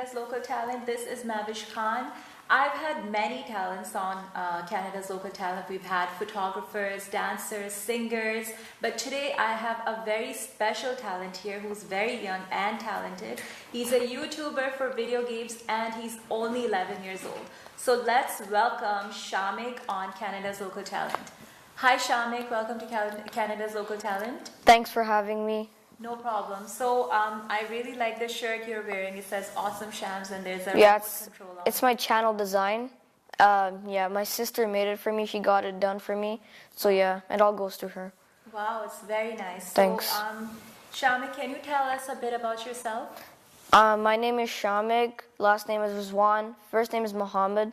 Canada's Local Talent. This is Mehwish Khan. I've had many talents on Canada's Local Talent. We've had photographers, dancers, singers, but today I have a very special talent here who's very young and talented. He's a YouTuber for video games and he's only 11 years old. So let's welcome Shamik on Canada's Local Talent. Hi Shamik, welcome to Canada's Local Talent. Thanks for having me. No problem. So I really like the shirt you're wearing. It says Awesome Shams and there's a control on it's my channel design. My sister made it for me. She got it done for me. So yeah, it all goes to her. Wow, it's very nice. Thanks. So Shamik, can you tell us a bit about yourself? My name is Shamik. Last name is Rizwan. First name is Muhammad.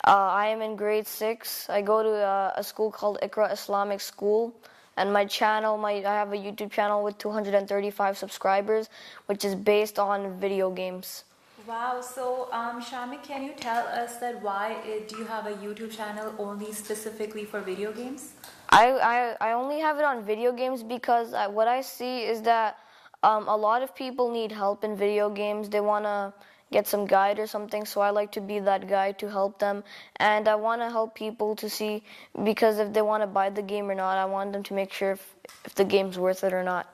I am in grade 6. I go to a school called Iqra Islamic School. And my channel, I have a YouTube channel with 235 subscribers, which is based on video games. Wow, so Shamik, can you tell us that why do you have a YouTube channel only specifically for video games? I only have it on video games because what I see is that a lot of people need help in video games. They want to get some guide or something, so I like to be that guy to help them. And I want to help people to see, because if they want to buy the game or not, I want them to make sure if the game's worth it or not.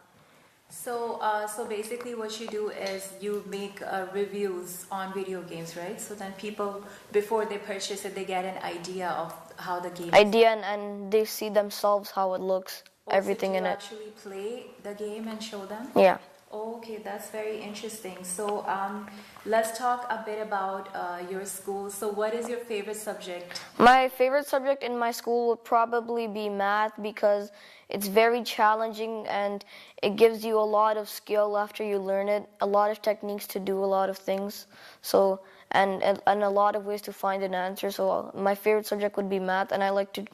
So basically what you do is you make reviews on video games, right? So then people, before they purchase it, they get an idea of how the game is. And they see themselves how it looks, everything in it. So do you actually play the game and show them? Yeah. Okay, that's very interesting. So let's talk a bit about your school. So what is your favorite subject? My favorite subject in my school would probably be math because it's very challenging and it gives you a lot of skill after you learn it, a lot of techniques to do a lot of things. So and a lot of ways to find an answer. So my favorite subject would be math, and I like to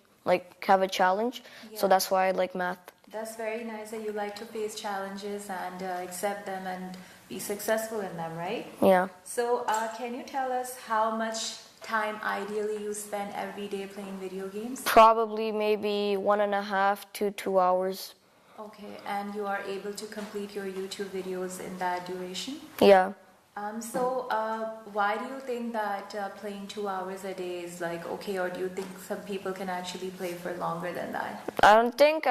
have a challenge. Yeah. So that's why I like math. That's very nice that you like to face challenges and accept them and be successful in them, right? Yeah. So can you tell us how much time ideally you spend every day playing video games? Probably maybe 1.5 to 2 hours. Okay, and you are able to complete your YouTube videos in that duration? Yeah. Why do you think that playing 2 hours a day is okay, or do you think some people can actually play for longer than that? I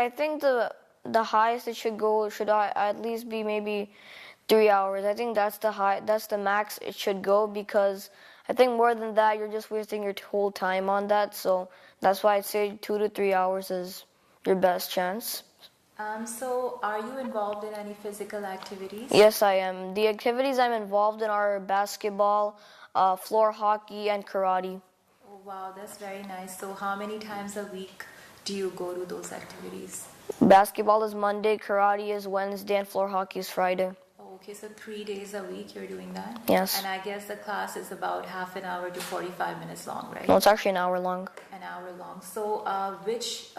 think the highest it should go should at least be maybe 3 hours. I think that's the max it should go, because I think more than that you're just wasting your whole time on that. So that's why I'd say 2 to 3 hours is your best chance. So are you involved in any physical activities? Yes, I am. The activities I'm involved in are basketball, floor hockey, and karate. Oh, wow, that's very nice. So how many times a week do you go to those activities? Basketball is Monday, karate is Wednesday, and floor hockey is Friday. Okay, so 3 days a week you're doing that? Yes. And I guess the class is about half an hour to 45 minutes long, right? No, it's actually an hour long. An hour long. So which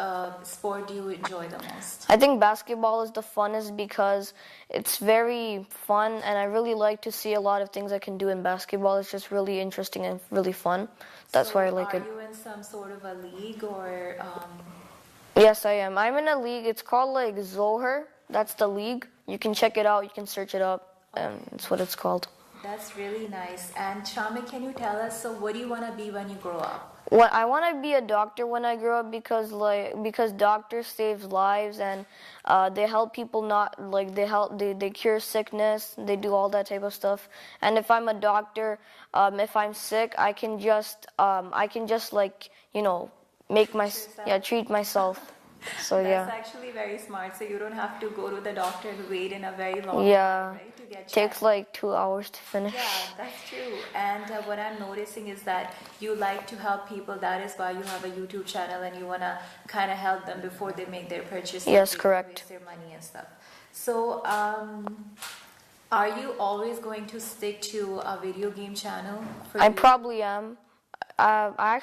sport do you enjoy the most? I think basketball is the funnest because it's very fun, and I really like to see a lot of things I can do in basketball. It's just really interesting and really fun. That's why I like it. Are you in some sort of a league or... Yes, I am. I'm in a league. It's called Zohar. That's the league. You can check it out. You can search it up. And it's what it's called. That's really nice. And Shamik, can you tell us, so what do you want to be when you grow up? Well, I want to be a doctor when I grow up because doctors save lives, and they help people they cure sickness. They do all that type of stuff. And if I'm a doctor, if I'm sick, I can just treat myself. So That's actually very smart. So you don't have to go to the doctor and wait in a very long time, right, to get checked. Takes 2 hours to finish. Yeah, that's true. And what I'm noticing is that you like to help people. That is why you have a YouTube channel, and you want to kind of help them before they make their purchase. Yes, correct. Waste their money and stuff. So are you always going to stick to a video game channel? I probably am. I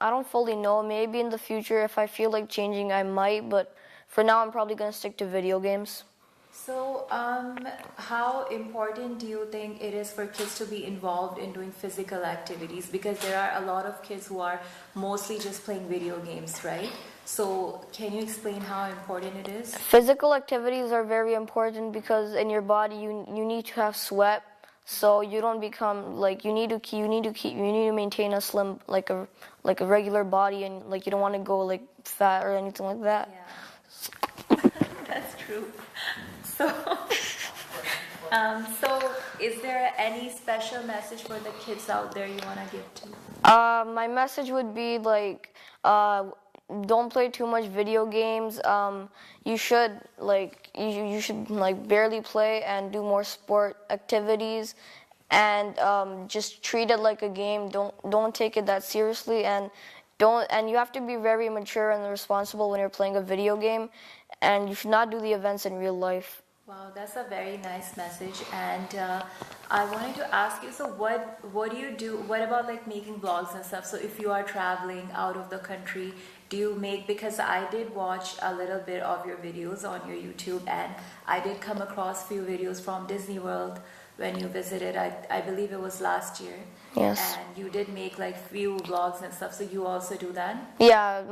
don't fully know. Maybe in the future, if I feel like changing, I might. But for now, I'm probably going to stick to video games. So how important do you think it is for kids to be involved in doing physical activities? Because there are a lot of kids who are mostly just playing video games, right? So can you explain how important it is? Physical activities are very important because in your body, you need to have sweat. So you don't become like you need to maintain a slim like a regular body, and like you don't want to go like fat or anything like that. Yeah. That's true. So so is there any special message for the kids out there you want to give to? My message would be like don't play too much video games. You should you should like barely play and do more sport activities, and just treat it like a game. Don't take it that seriously, and you have to be very mature and responsible when you're playing a video game, and you should not do the events in real life. Wow, that's a very nice message. And I wanted to ask you, so what do you do? What about like making vlogs and stuff? So if you are traveling out of the country, do you make, because I did watch a little bit of your videos on your YouTube, and I did come across few videos from Disney World when you visited. I believe it was last year. Yes. And you did make like few vlogs and stuff, so you also do that? Yeah,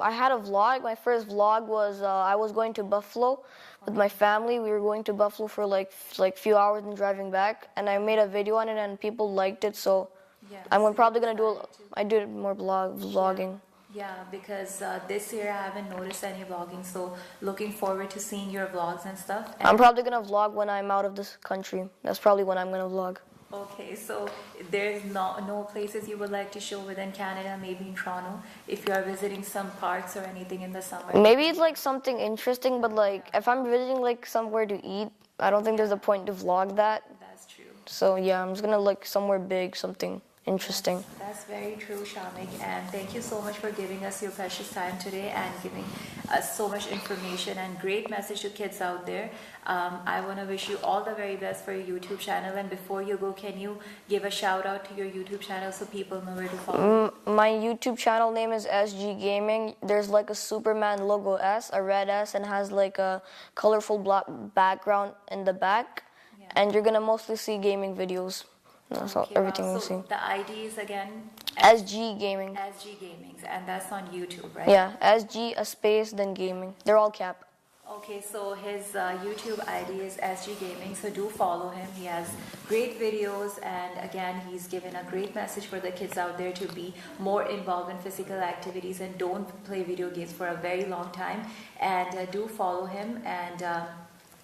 I had a vlog. My first vlog was I was going to Buffalo with my family. We were going to Buffalo for like few hours and driving back, and I made a video on it, and people liked it. So yeah, I'm probably gonna do. I did more vlogging. Yeah, because this year I haven't noticed any vlogging, so looking forward to seeing your vlogs and stuff. And I'm probably gonna vlog when I'm out of this country. That's probably when I'm gonna vlog. okay, so there's no places you would like to show within Canada, maybe in Toronto, if you are visiting some parks or anything in the summer? Maybe it's like something interesting, but like if I'm visiting like somewhere to eat, I don't think there's a point to vlog that. That's true. So yeah, I'm just gonna like somewhere big, something interesting. That's very true, Shamik, and thank you so much for giving us your precious time today and giving us so much information and great message to kids out there. I want to wish you all the very best for your YouTube channel, and before you go, can you give a shout out to your YouTube channel so people know where to follow? My YouTube channel name is SG Gaming. There's like a Superman logo S, a red S, and has like a colorful black background in the back. Yeah. And you're gonna mostly see gaming videos. That's all, everything you'll see. The ID is again? SG Gaming. SG Gaming, and that's on YouTube, right? Yeah, SG, a space, then gaming. They're all cap. Okay, so his YouTube ID is SG Gaming, so do follow him. He has great videos, and again, he's given a great message for the kids out there to be more involved in physical activities and don't play video games for a very long time. And do follow him, and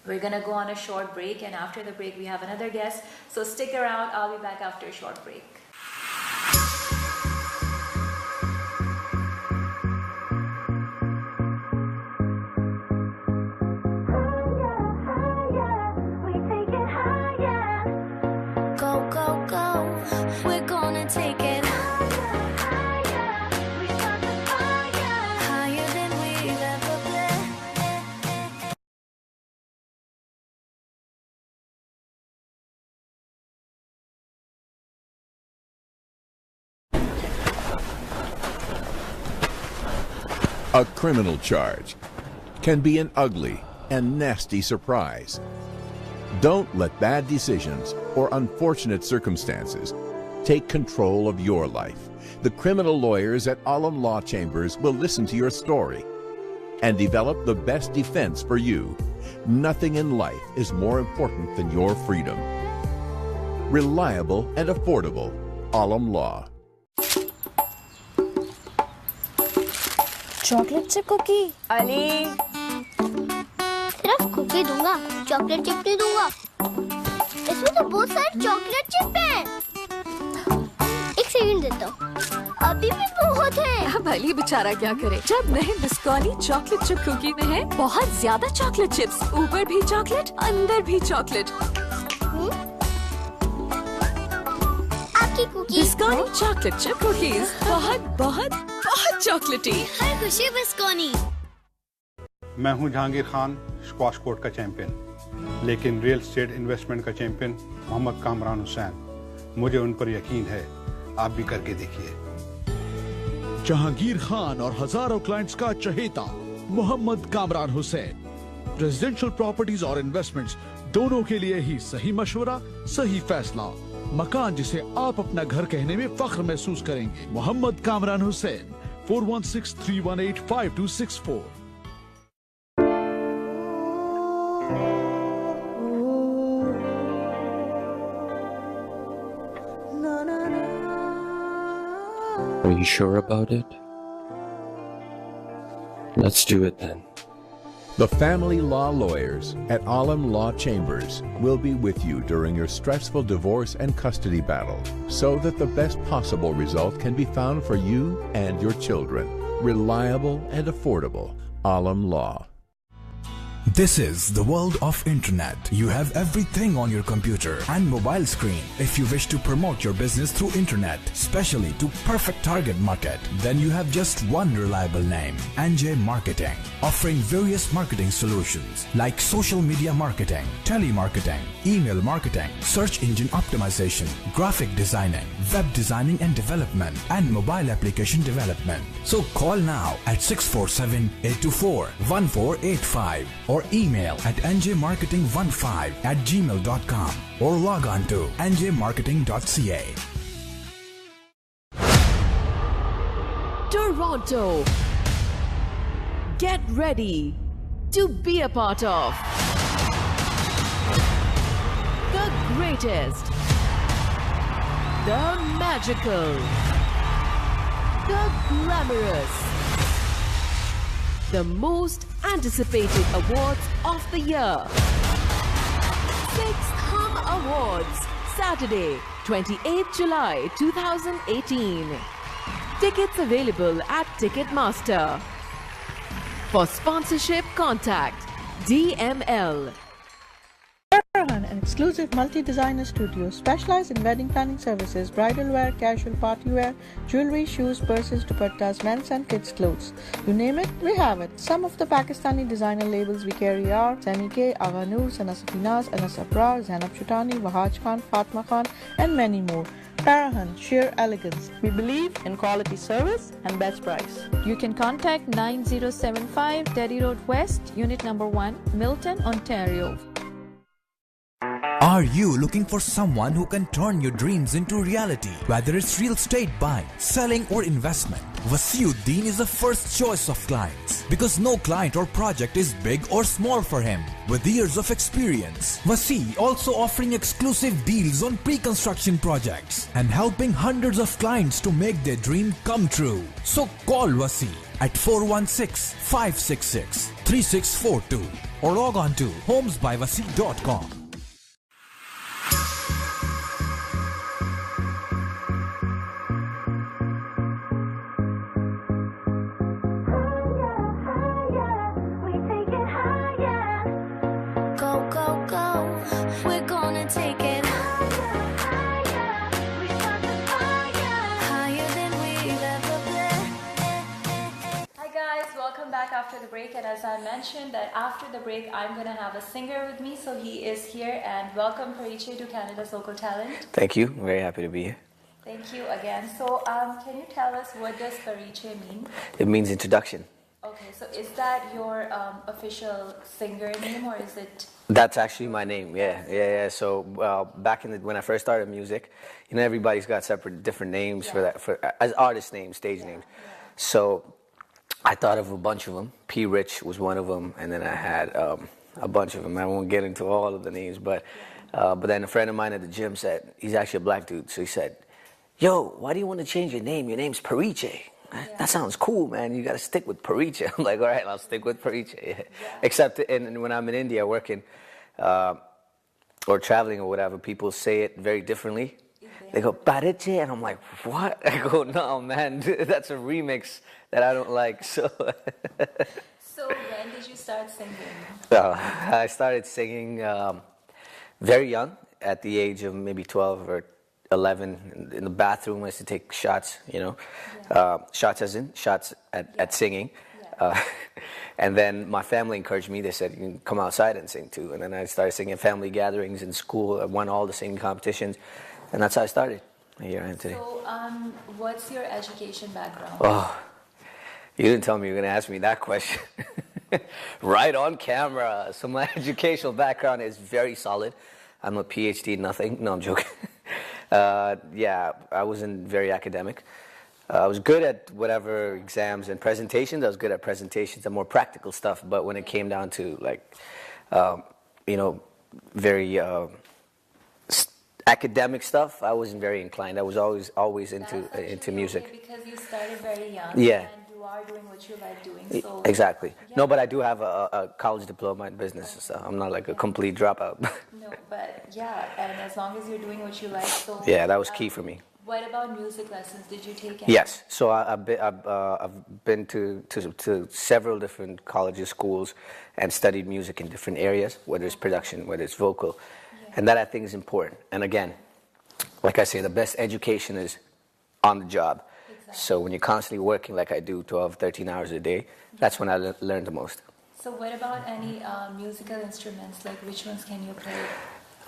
we're gonna go on a short break, and after the break we have another guest, so stick around. I'll be back after a short break. A criminal charge can be an ugly and nasty surprise. Don't let bad decisions or unfortunate circumstances take control of your life. The criminal lawyers at Alam Law Chambers will listen to your story and develop the best defense for you. Nothing in life is more important than your freedom. Reliable and affordable. Alam Law. Chocolate chip cookie Ali. सिर्फ cookie दूंगा, chocolate chip नहीं दूंगा। इसमें तो बहुत सारे chocolate chip हैं। एक सेकंड देता हूँ। अभी भी बहुत है। अब अली बेचारा क्या करे? जब नए बिस्कोनी चॉकलेट चिप कुकी में है बहुत ज्यादा चॉकलेट चिप्स, ऊपर भी चॉकलेट, अंदर भी चॉकलेट। आपकी कुकी बिस्कोनी चॉकलेट चिप कुकीज बहुत बहुत बहुत चॉकलेटी। हर खुशी बिस्कोनी। मैं हूं जहांगीर खान, स्क्वाश कोर्ट का चैंपियन, लेकिन रियल एस्टेट इन्वेस्टमेंट का चैंपियन मोहम्मद कामरान हुसैन। मुझे उन पर यकीन है, आप भी करके देखिए। जहांगीर खान और हजारों क्लाइंट्स का चहेता मोहम्मद कामरान हुसैन। रेजिडेंशियल प्रॉपर्टीज और इन्वेस्टमेंट्स दोनों के लिए ही सही मशवरा, सही फैसला। मकान जिसे आप अपना घर कहने में फख्र महसूस करेंगे। Mohammad Kamran Hussain, 4163185264। Are you sure about it? Let's do it then. The family law lawyers at Alam Law Chambers will be with you during your stressful divorce and custody battle so that the best possible result can be found for you and your children. Reliable and affordable. Alam Law. This is the world of internet. You have everything on your computer and mobile screen. If you wish to promote your business through internet, especially to perfect target market, then you have just one reliable name, NJ Marketing, offering various marketing solutions like social media marketing, telemarketing, email marketing, search engine optimization, graphic designing, web designing and development, and mobile application development. So call now at 647-824-1485 or email at njmarketing15@gmail.com or log on to njmarketing.ca. Toronto, get ready to be a part of the greatest, the magical, the glamorous, the most anticipated awards of the year. 6 Hum Awards, Saturday, 28th July 2018. Tickets available at Ticketmaster. For sponsorship, contact DML. An exclusive multi-designer studio specialized in wedding planning services, bridal wear, casual party wear, jewelry, shoes, purses, dupattas, men's and kids' clothes. You name it, we have it. Some of the Pakistani designer labels we carry are Sami K, Agha Noor, Sana Safinaz, Anas Abrar, Zainab Chutani, Wahaj Khan, Fatma Khan, and many more. Parahan, sheer elegance. We believe in quality service and best price. You can contact 9075 Teddy Road West, Unit Number 1, Milton, Ontario. Are you looking for someone who can turn your dreams into reality? Whether it's real estate buying, selling or investment, Wasiuddin is the first choice of clients because no client or project is big or small for him. With years of experience, Wasi also offering exclusive deals on pre-construction projects and helping hundreds of clients to make their dream come true. So call Wasi at 416-566-3642 or log on to homesbywasi.com. After the break, and as I mentioned that after the break I'm going to have a singer with me, so he is here, and welcome Pariche to Canada's Local Talent. Thank you, I'm very happy to be here. Thank you again. So can you tell us what does Pariche mean? It means introduction. Okay, so is that your official singer name or is it? That's actually my name, yeah. So back when I first started music, you know, everybody's got separate different names for that, as artist names, stage names. So I thought of a bunch of them. P. Rich was one of them, and then I had a bunch of them. I won't get into all of the names, but then a friend of mine at the gym said, he's actually a black dude, so he said, yo, why do you want to change your name? Your name's Pariche. That sounds cool, man. You got to stick with Pariche. I'm like, all right, I'll stick with Pariche. Yeah. Except when I'm in India working or traveling or whatever, people say it very differently. They go, Pariche, and I'm like, what? I go, no, man, that's a remix that I don't like. So when did you start singing? I started singing very young, at the age of maybe 12 or 11. In the bathroom, I used to take shots, you know, shots as in shots at singing. And then my family encouraged me. They said, you can come outside and sing too. And then I started singing at family gatherings in school. I won all the singing competitions. And that's how I started. Here I am today. So what's your education background? Oh, you didn't tell me you were going to ask me that question. Right on camera. So my educational background is very solid. I'm a PhD in nothing. No, I'm joking. Yeah, I wasn't very academic. I was good at whatever exams and presentations. I was good at presentations and more practical stuff. But when it came down to, like, you know, very academic stuff, I wasn't very inclined. I was always into music. Okay, because you started very young. Yeah. And you are doing what you like doing. So Exactly. yeah. No, but I do have a college diploma in business, so I'm not like a complete dropout. No, but yeah, and as long as you're doing what you like, so Yeah, that was key for me. What about music lessons? Did you take any? Yes. So I've been to several different colleges, schools, and studied music in different areas, whether it's production, whether it's vocal, and that I think is important. And again, like I say, the best education is on the job. Exactly. So when you're constantly working like I do, 12, 13 hours a day, that's when I learn the most. So what about any musical instruments? Like which ones can you play?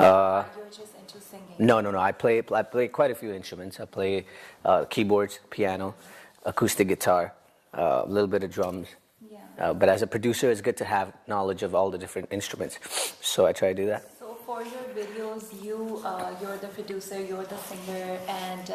You're just into singing? No. I play quite a few instruments. I play keyboards, piano, acoustic guitar, a little bit of drums. Yeah. But as a producer, it's good to have knowledge of all the different instruments. So I try to do that. So for your videos, you're the producer, you're the singer, and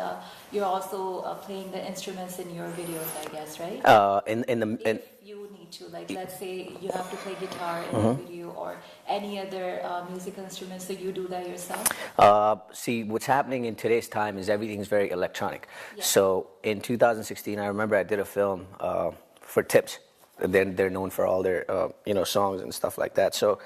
you're also playing the instruments in your videos, I guess, right? If you need to, like let's say you have to play guitar in a video or any other musical instrument, so you do that yourself? See, what's happening in today's time is everything's very electronic. Yeah. So in 2016, I remember I did a film for Tips. They're known for all their songs and stuff like that. So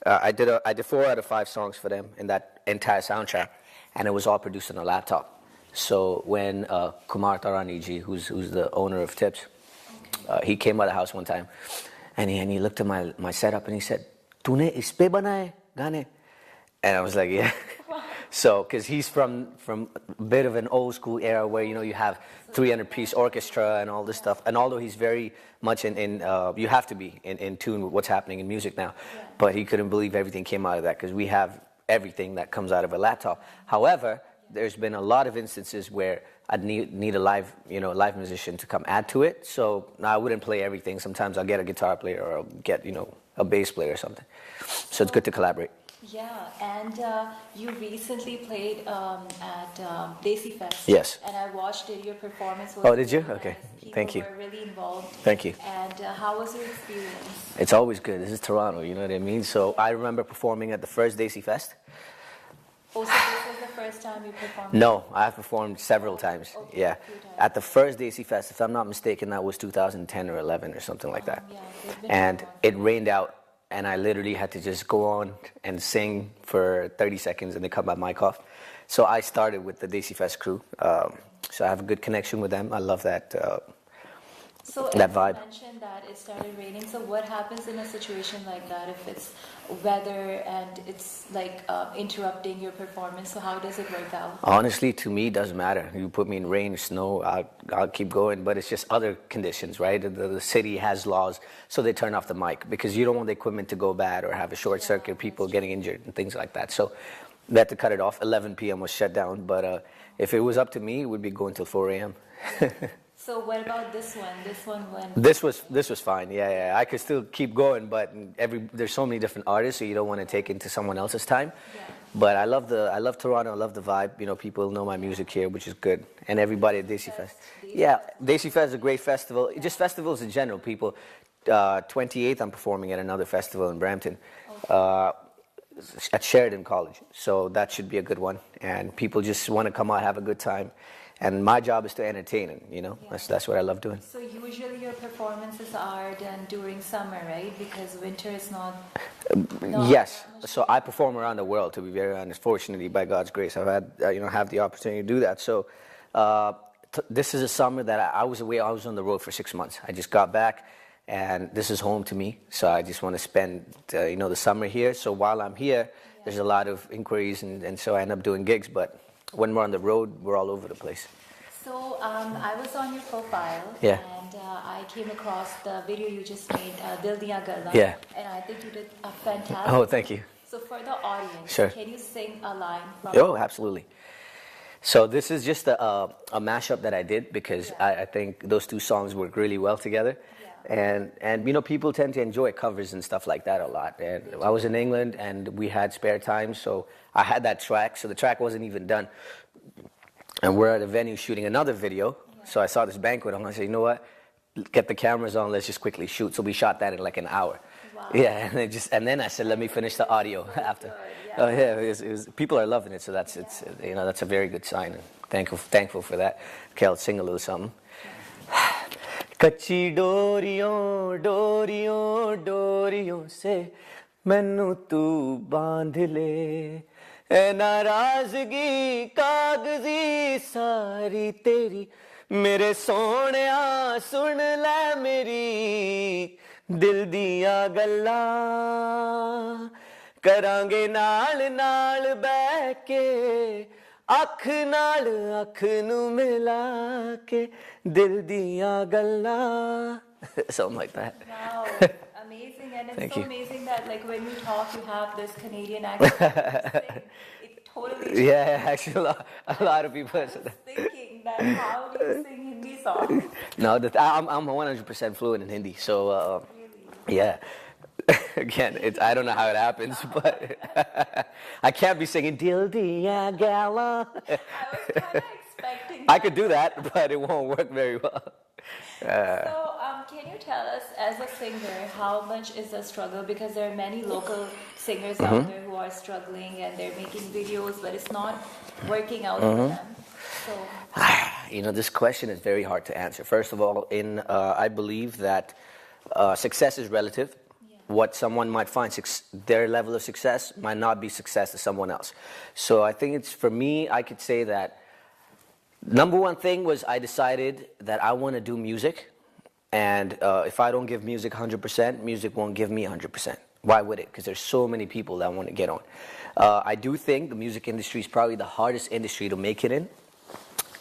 I did 4 out of 5 songs for them in that entire soundtrack, and it was all produced on a laptop. So when Kumar Taraniji, who's the owner of Tips, he came by the house one time, and he looked at my setup and he said, "Tune is pe banaye gaane?" And I was like, "Yeah." So, because he's from a bit of an old school era where you have 300-piece orchestra and all this stuff. And although he's very much you have to be in tune with what's happening in music now. Yeah. But he couldn't believe everything came out of that because we have everything that comes out of a laptop. However, there's been a lot of instances where I'd need a live musician to come add to it. So I wouldn't play everything. Sometimes I'll get a guitar player or I'll get a bass player or something. So it's good to collaborate. Yeah, and you recently played at Desi Fest. Yes. And I watched it. Your performance was did you? really Okay. nice. Thank you. People were really involved. Thank you. And how was your experience? It's always good. This is Toronto, you know what I mean? So I remember performing at the first Desi Fest. Oh, so this was the first time you performed? No, I've performed several times. Okay, Yeah. a few times. At the first Desi Fest, if I'm not mistaken, that was 2010 or 11 or something like that. Yeah, they've been And around. it rained out. And I literally had to just go on and sing for 30 seconds and they cut my mic off. So I started with the Desi Fest crew. So I have a good connection with them. I love that that vibe. You mentioned that it started raining. So what happens in a situation like that if it's weather and it's like interrupting your performance? So how does it work out? Honestly, to me, it doesn't matter. You put me in rain, snow, I'll keep going. But it's just other conditions, right? The city has laws, so they turn off the mic because you don't want the equipment to go bad or have a short circuit, people getting injured and things like that. So they had to cut it off. 11 p.m. was shut down. But if it was up to me, it would be going till 4 a.m. So what about this one? This one when? This was fine. Yeah. I could still keep going, but there's so many different artists, so you don't want to take into someone else's time. Yeah. But I love Toronto. I love the vibe. People know my music here, which is good. And everybody at Desi Fest. Yeah, Desi Fest is a great festival. Just festivals in general. People, 28th, I'm performing at another festival in Brampton. At Sheridan College. So that should be a good one. And people just want to come out, have a good time. And my job is to entertain, and that's what I love doing. So usually your performances are done during summer, right? Because winter is not. Yes. So I perform around the world. To be very honest, fortunately, by God's grace, I've had have the opportunity to do that. So this is a summer that I was away. I was on the road for 6 months. I just got back, and this is home to me. So I just want to spend the summer here. So while I'm here, there's a lot of inquiries, and so I end up doing gigs, but. When we're on the road, we're all over the place. So I was on your profile, yeah. And I came across the video you just made, Dil Diyan Gallan, yeah. And I think you did a fantastic. Oh, thank you. So for the audience, sure. Can you sing a line from? Oh, absolutely. So this is just a mashup that I did because I think those two songs work really well together. Yeah. And people tend to enjoy covers and stuff like that a lot. And I was in England and we had spare time, so I had that track. So the track wasn't even done. And we're at a venue shooting another video. Yeah. So I saw this banquet and I said, you know what? Get the cameras on, let's just quickly shoot. So we shot that in like an hour. Wow. Yeah, and then I said, let me finish the audio after. Good. Yeah, people are loving it, so that's that's a very good sign. And thankful for that. Okay, I'll sing a little something. कच्ची डोरियों डोरियों डोरियों से मैनू तू बांध ले ए नाराजगी कागजी सारी तेरी मेरे सोहणिया सुन ले मेरी दिल दियां गल्लां करांगे नाल नाल बैठ के अख नाल अख नू मिला के दिल दियां गल्लां something like that. Wow, amazing. And it's Thank so you. amazing that like when you talk you have this Canadian accent. It totally Yeah, actually a lot of people said that. thinking that how do you sing Hindi songs? No, I'm 100% fluent in Hindi, so yeah. Again, I don't know how it happens, but I can't be singing Dil Diya Gala. I was kind of expecting I could do that, but it won't work very well. So, can you tell us, as a singer, how much is the struggle? Because there are many local singers out there who are struggling and they're making videos, but it's not working out for them. So, This question is very hard to answer. First of all, I believe that success is relative. What someone might find their level of success might not be success to someone else. So I think for me, I could say that number one thing was I decided that I want to do music, and if I don't give music 100%, music won't give me 100%. Why would it? Because there's so many people that want to get on. I do think the music industry is probably the hardest industry to make it in.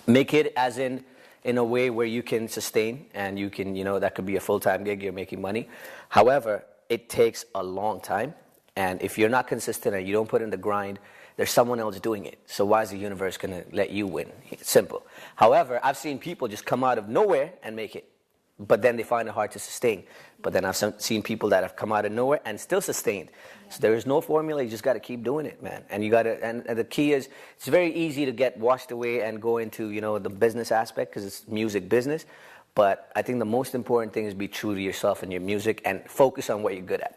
Make it as in a way where you can sustain, and you can, that could be a full-time gig, you're making money. However, it takes a long time, and if you're not consistent and you don't put in the grind, there's someone else doing it. So why is the universe going to let you win? It's simple. However, I've seen people just come out of nowhere and make it, but then they find it hard to sustain. But then I've seen people that have come out of nowhere and still sustained. So there is no formula. You just got to keep doing it, man. And you got to. And the key is, it's very easy to get washed away and go into the business aspect, because it's music business. But I think the most important thing is be true to yourself and your music and focus on what you're good at.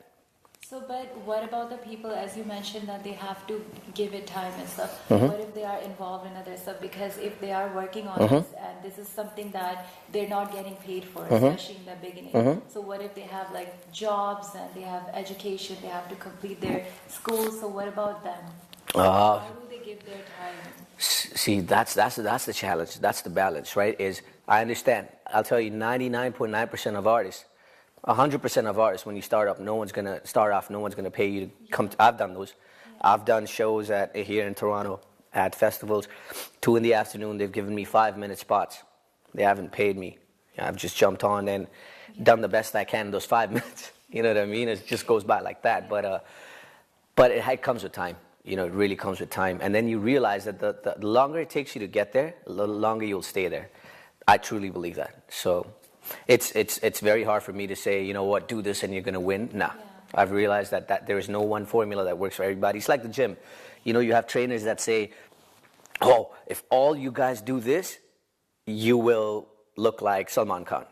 So, but what about the people, as you mentioned, that they have to give it time and stuff? What if they are involved in other stuff? Because if they are working on this, and this is something that they're not getting paid for, especially in the beginning. So what if they have like jobs and they have education, they have to complete their school? So what about them? How do they give their time? See, that's the challenge. That's the balance, right? I understand. I'll tell you, 99.9% of artists, 100% of artists, when you start off, no one's gonna pay you to come. I've done those. I've done shows here in Toronto at festivals, 2 PM. They've given me 5-minute spots. They haven't paid me. I've just jumped on and done the best I can in those 5 minutes. You know what I mean? It just goes by like that. But it comes with time. It really comes with time. And then you realize that the longer it takes you to get there, the longer you'll stay there. I truly believe that. So it's very hard for me to say, do this and you're going to win. Nah. I've realized that there is no one formula that works for everybody. It's like the gym. You have trainers that say, if all you guys do this, you will look like Salman Khan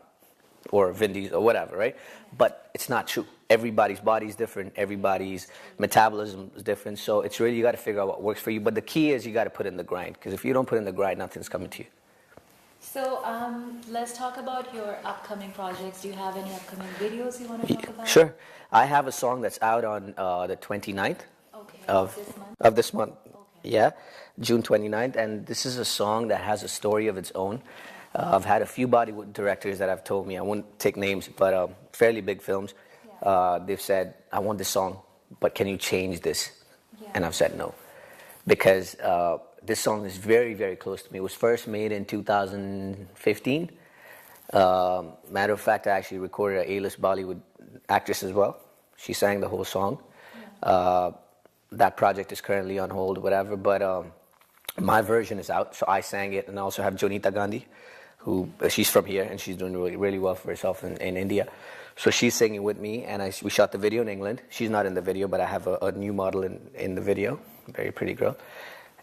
or Vin Diesel or whatever, right? But it's not true. Everybody's body is different. Everybody's metabolism is different. So it's really, you got to figure out what works for you. But the key is you got to put in the grind, because if you don't put in the grind, nothing's coming to you. So let's talk about your upcoming projects. Do you have any upcoming videos you want to talk about? Sure. I have a song that's out on the 29th of this month. Okay. Yeah, June 29th. And this is a song that has a story of its own. I've had a few Bollywood directors that have told me, I won't take names, but fairly big films. They've said, I want this song, but can you change this? Yeah. And I've said no. Because this song is very, very close to me. It was first made in 2015. Matter of fact, I actually recorded an A-list Bollywood actress as well. She sang the whole song. That project is currently on hold, whatever. But my version is out, so I sang it. And I also have Jonita Gandhi, she's from here, and she's doing really, really well for herself in India. So she's singing with me, and we shot the video in England. She's not in the video, but I have a new model in the video, very pretty girl.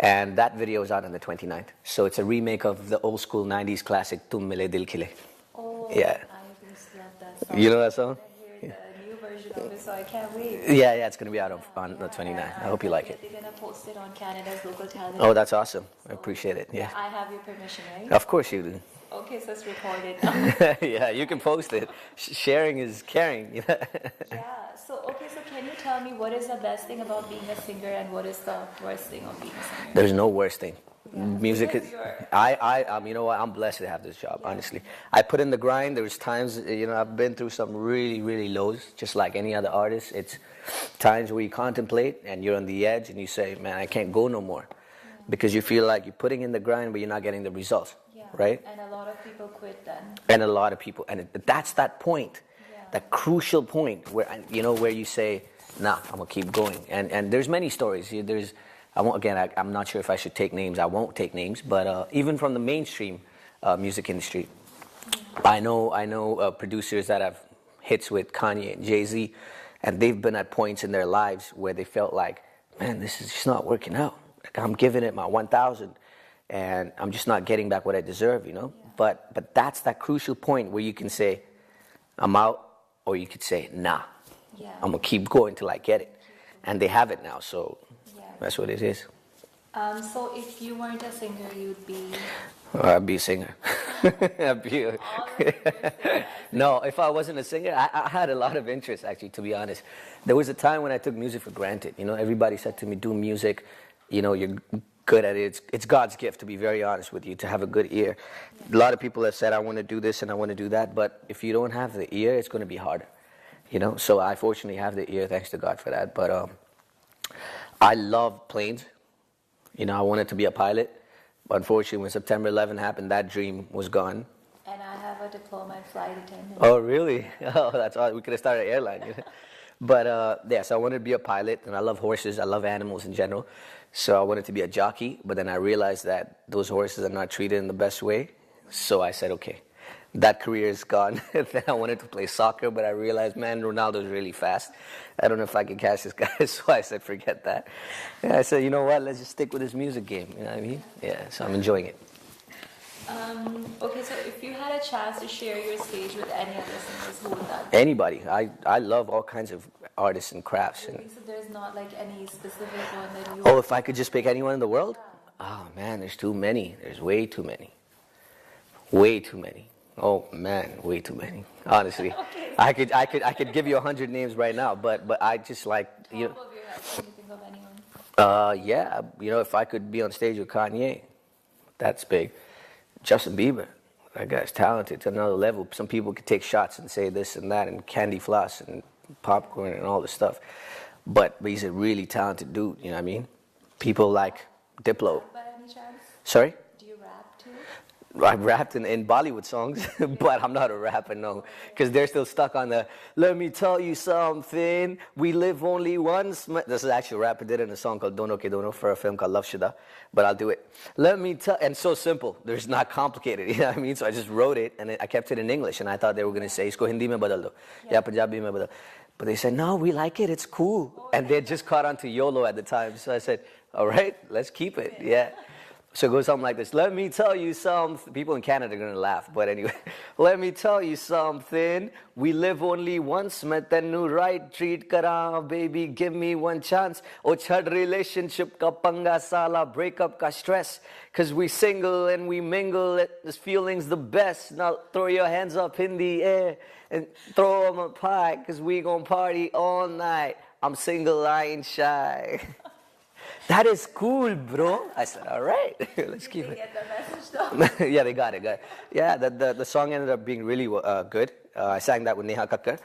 And that video is out on the 29th. So it's a remake of the old school 90s classic, Tum Mile Dil Khile. Oh, yeah. I just love that song. You know that song? I hear the new version version of it, so I can't wait. Yeah, it's going to be out on the 29th. I hope you like it. They're going to post it on Canada's local talent. Oh, that's awesome. I appreciate it. Yeah. I have your permission, right? Of course you do. Okay, so it's recorded. Yeah, you can post it. Sharing is caring. Yeah. So can you tell me what is the best thing about being a singer and what is the worst thing of being a singer? There's no worst thing. Yeah. Music is, you know what, I'm blessed to have this job, honestly. I put in the grind. There was times, I've been through some really, really lows, just like any other artist. It's times where you contemplate and you're on the edge and you say, man, I can't go no more. Because you feel like you're putting in the grind, but you're not getting the results, right? And a lot of people quit then. And a lot of people, and that's that point, that crucial point where, where you say, nah, I'm gonna keep going. And there's many stories. I'm not sure if I should take names. I won't take names, but even from the mainstream music industry, I know producers that have hits with Kanye and Jay-Z, and they've been at points in their lives where they felt like, man, this is just not working out. Like, I'm giving it my 1,000, and I'm just not getting back what I deserve, But that's that crucial point where you can say, I'm out, or you could say, nah, I'm gonna keep going till I get it. And they have it now, so that's what it is. So if you weren't a singer, you'd be... I'd be a singer. No, if I wasn't a singer, I had a lot of interest, actually, to be honest. There was a time when I took music for granted. Everybody said to me, do music, you're good at it. It's God's gift, to be very honest with you, to have a good ear. A lot of people have said, I want to do this and I want to do that, but if you don't have the ear, it's going to be harder. So I fortunately have the ear, thanks to God for that. But I love planes. I wanted to be a pilot. But unfortunately, when September 11 happened, that dream was gone. And I have a diploma in flight attendant. Oh, really? Oh, that's awesome. We could have started an airline. But so I wanted to be a pilot, and I love horses. I love animals in general. So I wanted to be a jockey, but then I realized that those horses are not treated in the best way. So I said, okay, that career is gone. Then I wanted to play soccer, but I realized, man, Ronaldo's really fast. I don't know if I can catch this guy, so I said, forget that. And I said, you know what, let's just stick with this music game, you know what I mean? Yeah, so I'm enjoying it. Okay, so if you had a chance to share your stage with any other singers, who would that be? Anybody. I love all kinds of artists and crafts. So there's not like any specific one that you... Oh, if I could just pick anyone in the world? Oh, man, there's too many. There's way too many. Way too many. Oh, man, way too many. Honestly. Okay. I could give you 100 names right now, but I just like... Top of your head, can you think of anyone? Yeah, if I could be on stage with Kanye, that's big. Justin Bieber, that guy's talented to another level. Some people could take shots and say this and that and candy floss and popcorn and all this stuff. But he's a really talented dude, you know what I mean? People like Diplo. By any chance? Sorry? Do you rap too? I rapped in Bollywood songs, but I'm not a rapper, no. Because they're still stuck on the, let me tell you something, we live only once. This is actually a rapper did in a song called Dono Ke Dono for a film called Love Shada, but I'll do it. Let me tell, and so simple, there's not complicated, you know what I mean? So I just wrote it, and I kept it in English, and I thought they were going to say, isko Hindi mein badal do, ya Punjabi mein badal. But they said, no, we like it, it's cool. And they just caught on to YOLO at the time, so I said, all right, let's keep it, yeah. So it goes something like this. Let me tell you something. People in Canada are going to laugh, but anyway. Let me tell you something. We live only once. Main tenu right treat kara, baby, give me one chance. Oh, chhad relationship ka panga sala, breakup ka stress. Cause we single and we mingle, this feeling's the best. Now throw your hands up in the air and throw them a pie. Cause we gon' party all night. I'm single, I ain't shy. That is cool, bro. I said, all right, let's keep it. Get the message though? Yeah, they got it. Yeah, the song ended up being really good. I sang that with Neha Kakkar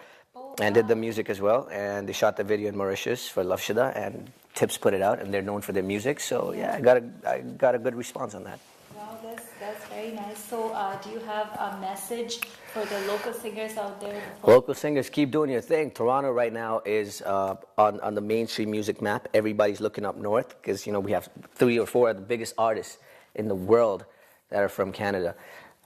and did the music as well. And they shot the video in Mauritius for Love Shada, and Tips put it out, and they're known for their music. So yeah, I got a good response on that. Wow, that's very nice. So do you have a message for the local singers out there? Local singers, keep doing your thing. Toronto right now is on the mainstream music map. Everybody's looking up north because, we have 3 or 4 of the biggest artists in the world that are from Canada,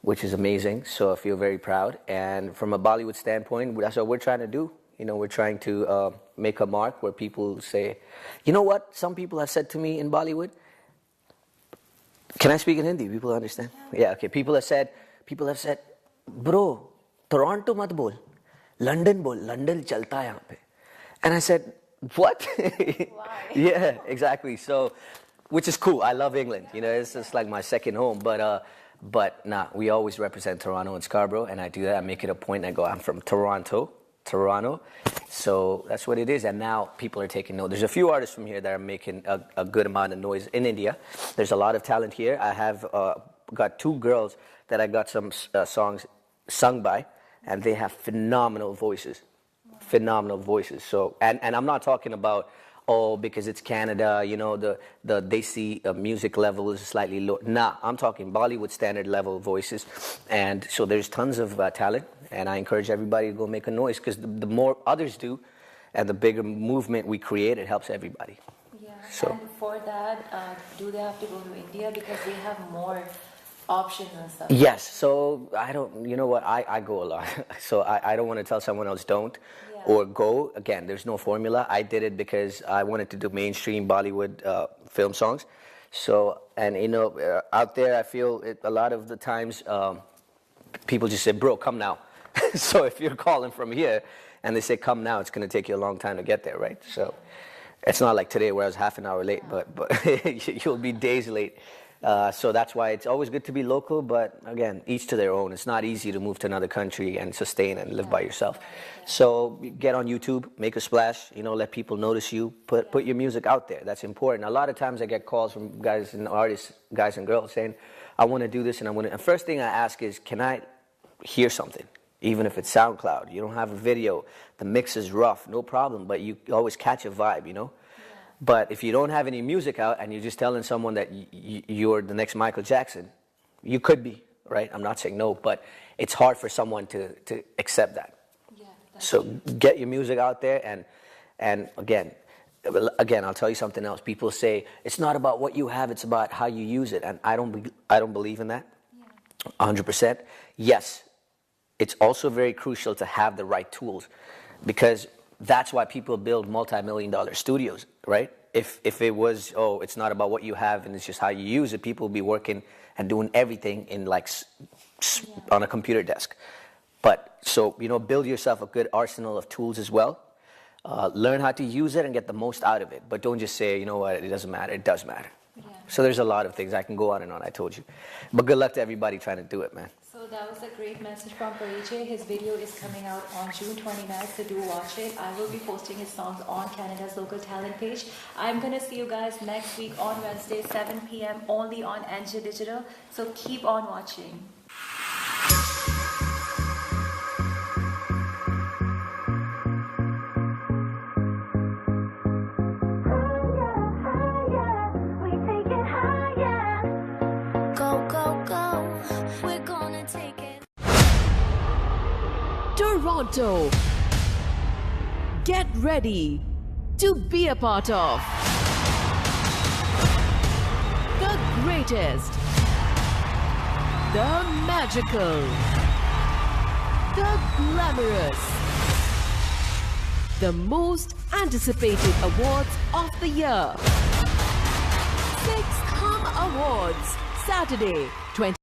which is amazing. So I feel very proud. And from a Bollywood standpoint, that's what we're trying to do. We're trying to make a mark where people say, you know what? Some people have said to me in Bollywood, can I speak in Hindi? People understand? Yeah, okay. People have said, bro, Toronto mat bol. London bol, London chalta hai yahan pe. And I said, what? Why? Yeah, exactly. So, which is cool. I love England. You know, it's just like my second home. But nah, we always represent Toronto and Scarborough, and I do that. I make it a point. I go, I'm from Toronto. So that's what it is. And now people are taking note. There's a few artists from here that are making a good amount of noise in India. There's a lot of talent here. I have got 2 girls that I got some songs sung by, and they have phenomenal voices. Phenomenal voices. So, and I'm not talking about, because it's Canada, you know, the Desi music level is slightly low. Nah, I'm talking Bollywood standard level voices. And so there's tons of talent, and I encourage everybody to go make a noise, because the more others do, and the bigger movement we create, it helps everybody. Yeah, so. And for that, do they have to go to India, because they have more options and stuff? Yes, so I don't, you know what, I go a lot. So I don't want to tell someone else don't. Or go. Again, there's no formula. I did it because I wanted to do mainstream Bollywood film songs. So, and you know, out there, I feel a lot of the times people just say, bro, come now. So if you're calling from here and they say come now, it's going to take you a long time to get there, right? So it's not like today where I was half an hour late, but you'll be days late. So that's why it's always good to be local, but again, each to their own. It's not easy to move to another country and sustain and live by yourself. So get on YouTube, make a splash, you know, let people notice you, put your music out there. That's important. A lot of times I get calls from guys and artists, guys and girls saying, I want to do this and I want to. And first thing I ask is, can I hear something? Even if it's SoundCloud, you don't have a video, the mix is rough, no problem, but you always catch a vibe, you know? But if you don't have any music out and you're just telling someone that you're the next Michael Jackson, you could be, right? I'm not saying no, but it's hard for someone to accept that. Yeah, so get your music out there, and again, I'll tell you something else. People say it's not about what you have, it's about how you use it, and I don't believe in that. 100%. Yes, it's also very crucial to have the right tools, because that's why people build multi-million-dollar studios, right? If it was, it's not about what you have and it's just how you use it, people will be working and doing everything in on a computer desk. But so, you know, build yourself a good arsenal of tools as well. Learn how to use it and get the most out of it. But don't just say, you know what, it doesn't matter. It does matter. Yeah. So there's a lot of things. I can go on and on, I told you. But good luck to everybody trying to do it, man. So that was a great message from Pariche. His video is coming out on June 29th, so do watch it. I will be posting his songs on Canada's Local Talent page. I'm going to see you guys next week on Wednesday, 7 p.m. only on NJ Digital. So keep on watching. Toronto, get ready to be a part of the greatest, the magical, the glamorous, the most anticipated awards of the year. 6 Hum Awards, Saturday, 20